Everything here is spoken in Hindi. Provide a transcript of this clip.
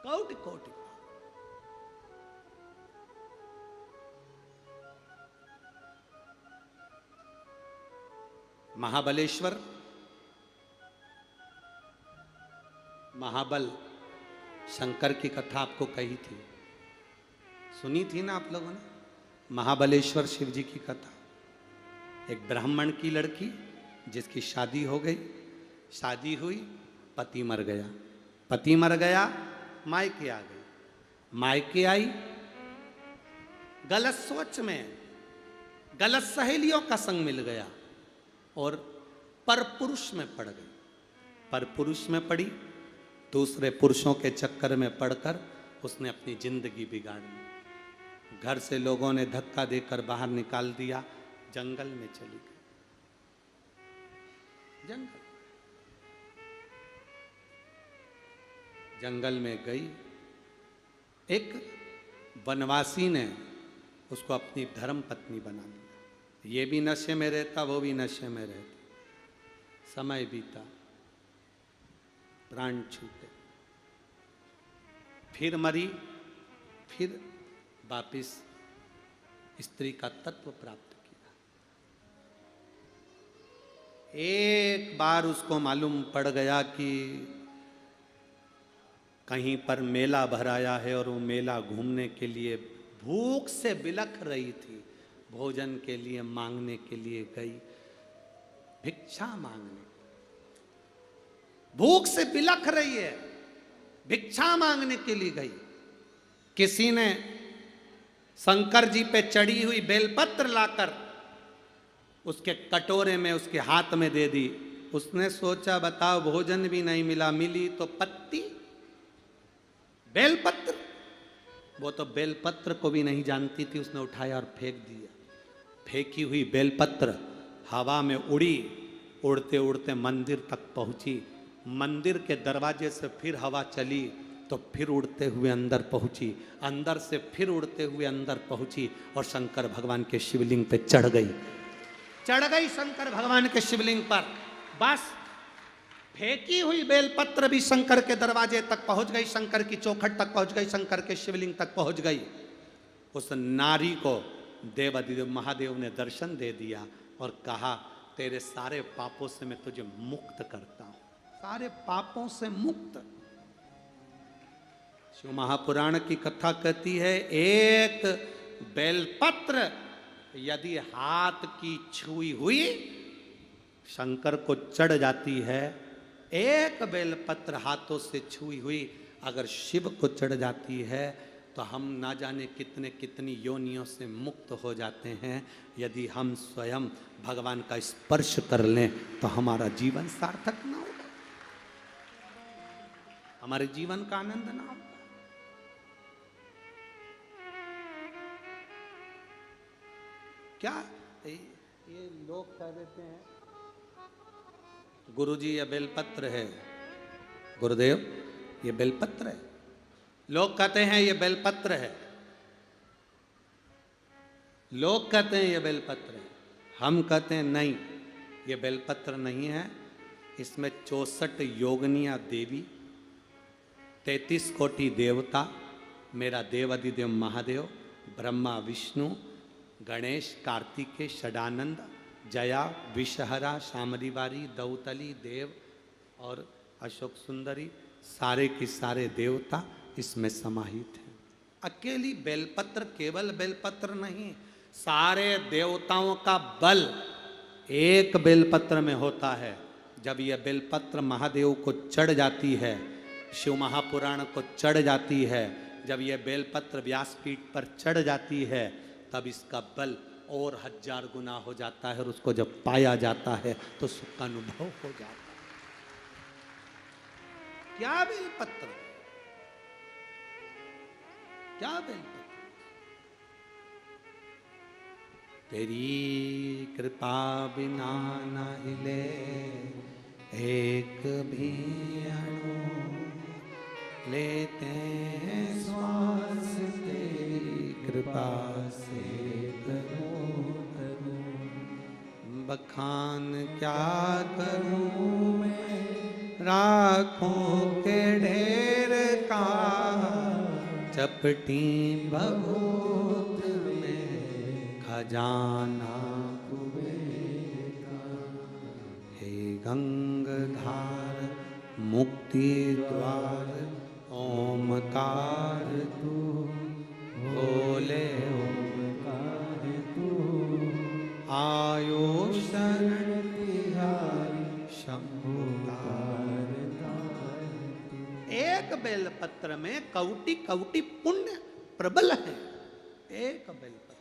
कोटि कोटि। महाबलेश्वर, महाबल शंकर की कथा आपको कही थी, सुनी थी ना आप लोगों ने? महाबलेश्वर शिव जी की कथा। एक ब्राह्मण की लड़की जिसकी शादी हो गई, शादी हुई, पति मर गया, पति मर गया, मायके आ गई, मायके आई, गलत सोच में गलत सहेलियों का संग मिल गया और परपुरुष में पड़ गई। परपुरुष में पड़ी, दूसरे पुरुषों के चक्कर में पड़कर उसने अपनी जिंदगी बिगाड़ ली। घर से लोगों ने धक्का देकर बाहर निकाल दिया, जंगल में चली गई। जंगल में गई, एक वनवासी ने उसको अपनी धर्म पत्नी बना लिया। ये भी नशे में रहता, वो भी नशे में रहता। समय बीता, प्राण छूटे, फिर मरी, फिर वापिस स्त्री का तत्व प्राप्त किया। एक बार उसको मालूम पड़ गया कि कहीं पर मेला भराया है और वो मेला घूमने के लिए भूख से बिलख रही थी, भोजन के लिए मांगने के लिए गई, भिक्षा मांगने, भूख से बिलख रही है, भिक्षा मांगने के लिए गई। किसी ने शंकर जी पे चढ़ी हुई बेलपत्र लाकर उसके कटोरे में उसके हाथ में दे दी। उसने सोचा बताओ, भोजन भी नहीं मिला, मिली तो पत्ती, बेलपत्र। वो तो बेलपत्र को भी नहीं जानती थी, उसने उठाया और फेंक दिया। फेंकी हुई बेलपत्र हवा में उड़ी, उड़ते उड़ते मंदिर तक पहुंची। मंदिर के दरवाजे से फिर हवा चली तो फिर उड़ते हुए अंदर पहुंची, अंदर से फिर उड़ते हुए अंदर पहुंची और शंकर भगवान के शिवलिंग पे चढ़ गई। चढ़ गई शंकर भगवान के शिवलिंग पर। बस फेंकी हुई बेलपत्र भी शंकर के दरवाजे तक पहुंच गई, शंकर की चौखट तक पहुंच गई, शंकर के शिवलिंग तक पहुंच गई। उस नारी को देवादिदेव महादेव ने दर्शन दे दिया और कहा, तेरे सारे पापों से मैं तुझे मुक्त करता हूं, सारे पापों से मुक्त। शिव महापुराण की कथा कहती है, एक बेलपत्र यदि हाथ की छुई हुई शंकर को चढ़ जाती है, एक बेलपत्र हाथों से छुई हुई अगर शिव को चढ़ जाती है तो हम ना जाने कितने कितनी योनियों से मुक्त हो जाते हैं। यदि हम स्वयं भगवान का स्पर्श कर लें तो हमारा जीवन सार्थक ना होगा, हमारे जीवन का आनंद ना होगा। क्या ये लोग कह देते हैं गुरुजी ये बेलपत्र है, गुरुदेव ये बेलपत्र है। लोग कहते हैं ये बेलपत्र है, लोग कहते हैं ये बेलपत्र है। हम कहते हैं नहीं, ये बेलपत्र नहीं है, इसमें 64 योगनिया देवी, 33 कोटि देवता, मेरा देवादिदेव महादेव, ब्रह्मा विष्णु गणेश कार्तिकेय षडानंद जया विषहरा शामरीवारी दौतली देव और अशोक सुंदरी, सारे के सारे देवता इसमें समाहित हैं। अकेली बेलपत्र, केवल बेलपत्र नहीं, सारे देवताओं का बल एक बेलपत्र में होता है। जब यह बेलपत्र महादेव को चढ़ जाती है, शिव महापुराण को चढ़ जाती है, जब यह बेलपत्र व्यासपीठ पर चढ़ जाती है, तब इसका बल और 1000 गुना हो जाता है और उसको जब पाया जाता है तो सुख का अनुभव हो जाता है। क्या बेलपत्र, क्या बेलपत्र। तेरी कृपा बिना न हिले एक भी अणु, लेते हैं श्वास तेरी कृपा से करूं करूं, बखान क्या करूं मैं राखों के ढेर का चपटी भभूत में खजाना हे गंगधार मुक्ति द्वार ओमकार तू बोले ओमकार तू आयो शरण तिहारी शंभुकार। एक बेलपत्र में कौटि कौटि पुण्य प्रबल है। एक बेलपत्र